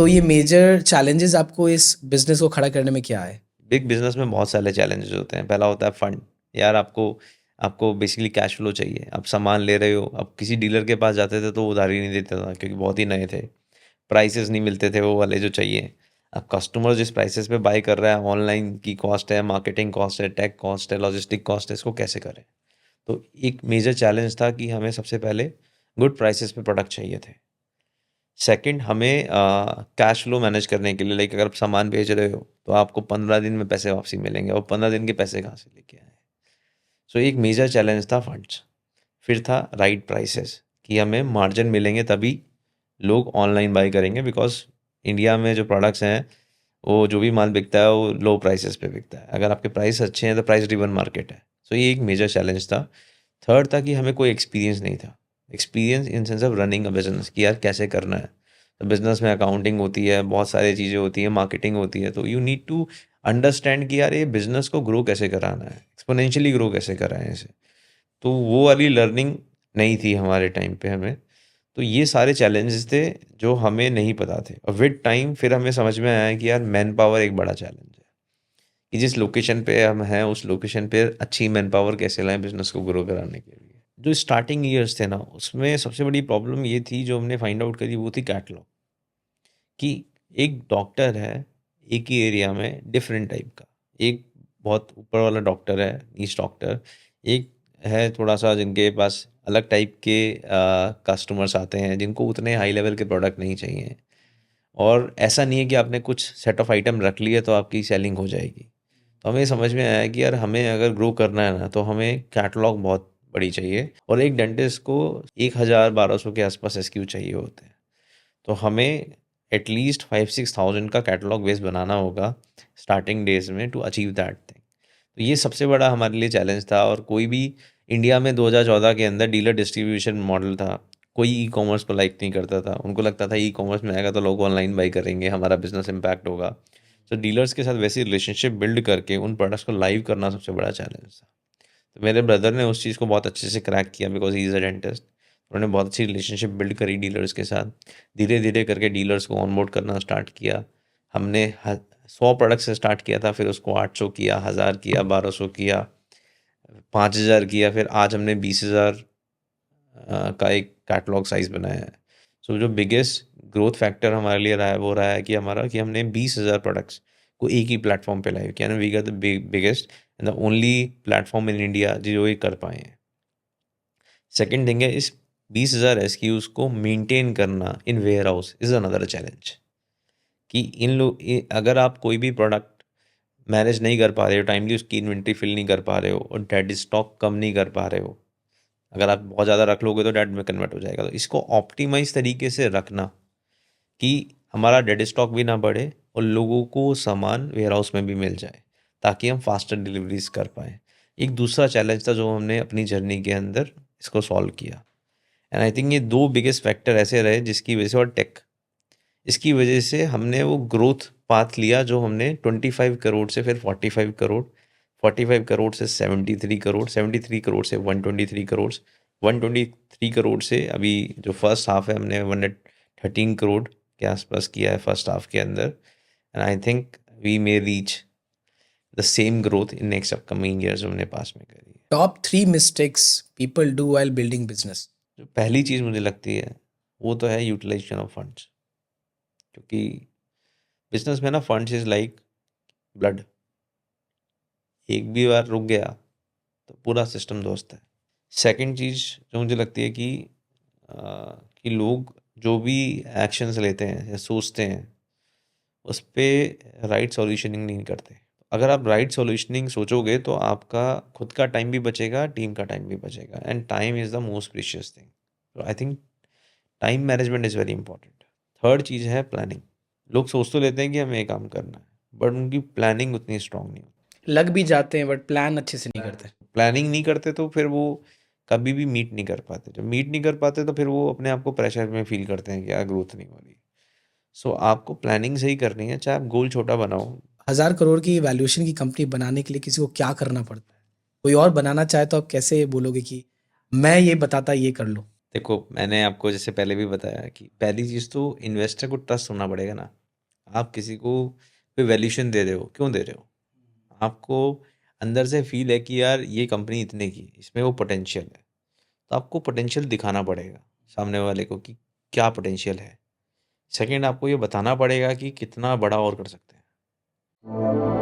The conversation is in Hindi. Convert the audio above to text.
तो ये मेजर चैलेंजेस आपको इस बिजनेस को खड़ा करने में क्या है? बिग बिजनेस में बहुत सारे चैलेंजेस होते हैं। पहला होता है फंड। यार आपको आपको बेसिकली कैश फ्लो चाहिए। आप सामान ले रहे हो, अब किसी डीलर के पास जाते थे तो वो उधारी नहीं देता था क्योंकि बहुत ही नए थे, प्राइसेस नहीं मिलते थे वो वाले जो चाहिए। अब कस्टमर जिस प्राइसेस पे बाई कर रहा है, ऑनलाइन की कॉस्ट है, मार्केटिंग कॉस्ट है, टेक कॉस्ट है, लॉजिस्टिक कॉस्ट है, इसको कैसे करें? तो एक मेजर चैलेंज था कि हमें सबसे पहले गुड प्राइसेस पे प्रोडक्ट चाहिए थे। सेकंड, हमें कैश फ्लो मैनेज करने के लिए, लाइक अगर आप सामान भेज रहे हो तो आपको 15 दिन में पैसे वापसी मिलेंगे, और 15 दिन के पैसे कहाँ से लेके आए? सो एक मेजर चैलेंज था फंड्स। फिर था राइट प्राइसेस, कि हमें मार्जिन मिलेंगे तभी लोग ऑनलाइन बाई करेंगे, बिकॉज इंडिया में जो प्रोडक्ट्स हैं वो जो भी माल बिकता है वो लो प्राइसेस पे बिकता है। अगर आपके प्राइस अच्छे हैं तो प्राइस ड्रिवन मार्केट है। सो ये एक मेजर चैलेंज था। थर्ड था कि हमें कोई एक्सपीरियंस नहीं था। Experience in sense of running a business, कि यार कैसे करना है। तो बिजनेस में अकाउंटिंग होती है, बहुत सारी चीज़ें होती हैं, मार्केटिंग होती है, तो यू नीड टू अंडरस्टैंड कि यार ये बिजनेस को ग्रो कैसे कराना है, एक्सपोनेंशियली ग्रो कैसे कराएं इसे। तो वो वाली लर्निंग नहीं थी हमारे टाइम पे हमें। तो ये सारे चैलेंजेस थे जो हमें नहीं पता थे, और विद टाइम फिर हमें समझ में आया कि यार मैन पावर एक बड़ा चैलेंज है, कि जिस लोकेशन पे हम हैं उस लोकेशन पे अच्छी मैन पावर कैसे लाएं बिजनेस को ग्रो कराने के लिए। जो स्टार्टिंग ईयर्स थे ना, उसमें सबसे बड़ी प्रॉब्लम ये थी जो हमने फाइंड आउट करी, वो थी कैटलॉग। कि एक डॉक्टर है एक ही एरिया में डिफरेंट टाइप का, एक बहुत ऊपर वाला डॉक्टर है, नीच डॉक्टर, एक है थोड़ा सा जिनके पास अलग टाइप के कस्टमर्स आते हैं जिनको उतने हाई लेवल के प्रोडक्ट नहीं चाहिए। और ऐसा नहीं है कि आपने कुछ सेट ऑफ आइटम रख लिए तो आपकी सेलिंग हो जाएगी। तो हमें समझ में आया कि यार हमें अगर ग्रो करना है ना, तो हमें कैटलॉग बहुत बड़ी चाहिए, और एक डेंटिस्ट को 1000-1200 के आसपास एसक्यू चाहिए होते हैं। तो हमें एटलीस्ट 5-6 थाउजेंड का कैटलॉग बेस बनाना होगा स्टार्टिंग डेज में टू अचीव दैट थिंग। तो ये सबसे बड़ा हमारे लिए चैलेंज था। और कोई भी इंडिया में 2014 के अंदर डीलर डिस्ट्रीब्यूशन मॉडल था, कोई ई कॉमर्स को लाइक नहीं करता था। उनको लगता था ई कॉमर्स में आएगा तो लोग ऑनलाइन बाई करेंगे, हमारा बिजनेस इम्पैक्ट होगा। तो डीलर्स के साथ वैसी रिलेशनशिप बिल्ड करके उन प्रोडक्ट्स को लाइव करना सबसे बड़ा चैलेंज था। तो मेरे ब्रदर ने उस चीज़ को बहुत अच्छे से क्रैक किया, because he is a dentist. उन्होंने बहुत अच्छी रिलेशनशिप बिल्ड करी डीलर्स के साथ। धीरे धीरे करके डीलर्स को ऑनबोर्ड करना स्टार्ट किया। हमने 100 प्रोडक्ट से स्टार्ट किया था, फिर उसको 800 किया, 1000 किया, 1200 किया, 5000 किया, फिर आज हमने 20,000 का एक कैटलॉग साइज़ बनाया है। सो जो बिगेस्ट ग्रोथ फैक्टर हमारे लिए रहा है वो रहा है कि हमारा, कि हमने 20,000 प्रोडक्ट्स को एक ही प्लेटफॉर्म पे लाइव किया ना। We are the biggest and the only platform in India जो ये कर पाए हैं। सेकेंड थिंग है, इस 20,000 एसक्यूज को मेंटेन करना in warehouse is another challenge. कि अगर आप कोई भी प्रोडक्ट मैनेज नहीं कर पा रहे हो, टाइमली उसकी इन्वेंट्री फिल नहीं कर पा रहे हो, और डेड स्टॉक कम नहीं कर पा रहे हो, अगर आप बहुत ज़्यादा रख लोगे तो डेड में कन्वर्ट हो जाएगा। तो इसको ऑप्टिमाइज तरीके से रखना, कि हमारा डेड स्टॉक भी ना बढ़े और लोगों को सामान वेयर हाउस में भी मिल जाए, ताकि हम फास्टर डिलीवरीज कर पाएँ। एक दूसरा चैलेंज था जो हमने अपनी जर्नी के अंदर इसको सॉल्व किया। एंड आई थिंक ये दो बिगेस्ट फैक्टर ऐसे रहे जिसकी वजह से, और टेक, इसकी वजह से हमने वो ग्रोथ पाथ लिया जो हमने 25 करोड़ से फिर 45 करोड़, 45 करोड़ से 73 करोड़, 73 करोड़ से 123 करोड़, 123 करोड़ से अभी जो फर्स्ट हाफ है हमने 113 करोड़ के आसपास किया है फर्स्ट हाफ के अंदर। And I think we may reach the same growth in next upcoming years जो हमने पास में करी है। Top 3 mistakes people do while building business. जो पहली चीज़ मुझे लगती है वो तो है यूटिलाइजेशन ऑफ फंड्स। क्योंकि बिजनेस में ना फंड्स इज लाइक ब्लड। एक भी बार रुक गया तो पूरा सिस्टम दोस्त है। सेकंड चीज़ जो मुझे लगती है कि लोग जो भी एक्शंस लेते हैं या सोचते हैं उस पे राइट सॉल्यूशनिंग नहीं करते। अगर आप राइट सॉल्यूशनिंग सोचोगे तो आपका खुद का टाइम भी बचेगा, टीम का टाइम भी बचेगा, and time is the most precious thing. तो I think time management is very important. Third चीज़ है प्लानिंग। लोग सोच तो लेते हैं कि हमें ये काम करना है, बट उनकी प्लानिंग उतनी स्ट्रांग नहीं होती। लग भी जाते हैं बट प्लान अच्छे से नहीं करते। प्लानिंग नहीं करते तो फिर वो कभी भी मीट नहीं कर पाते। जब मीट नहीं कर पाते तो फिर वो अपने आप को प्रेशर में फील करते हैं कि यार ग्रोथ नहीं हो रही। सो आपको प्लानिंग सही करनी है, चाहे आप गोल छोटा बनाओ। 1000 करोड़ की वैल्यूएशन की कंपनी बनाने के लिए किसी को क्या करना पड़ता है? कोई और बनाना चाहे तो आप कैसे बोलोगे कि मैं ये बताता ये कर लो? देखो, मैंने आपको जैसे पहले भी बताया कि पहली चीज़ तो इन्वेस्टर को ट्रस्ट होना पड़ेगा ना। आप किसी को कोई वैल्यूएशन दे रहे हो, क्यों दे रहे हो? आपको अंदर से फ़ील है कि यार ये कंपनी इतने की, इसमें वो पोटेंशियल है। तो आपको पोटेंशियल दिखाना पड़ेगा सामने वाले को कि क्या पोटेंशियल है। सेकंड, आपको ये बताना पड़ेगा कि कितना बड़ा और कर सकते हैं।